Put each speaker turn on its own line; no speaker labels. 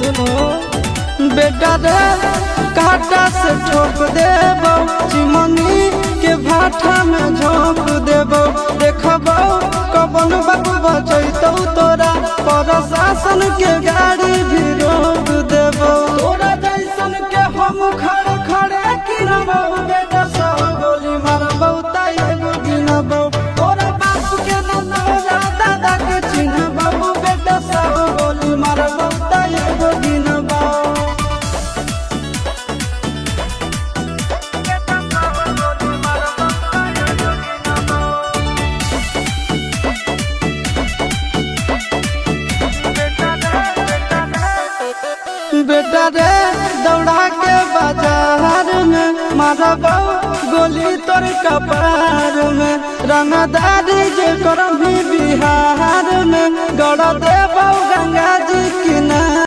सुनो बेटा रे काटा से ठोक देबो चिमनी के भाटा में झोंक देबो देखबो कबन बाबू बचैतौ तोरा प्रशासन के गाड़ी भी रोक देबो तोरा जैसन के हम खड़े खड़े गिनबो बेटा सब गोली मारबो ताई एगो गिनबो तोरा बाप के न तोरा दादा के चिन्हबो बेटा सब गोली मारबो ताई एगो गिनबो बेटा रे दौड़ा के बाजार में मारबो गोली तोर कपार में रंगदारी जे करम भी बिहार में गड़ देबो गंगा जी किनारे।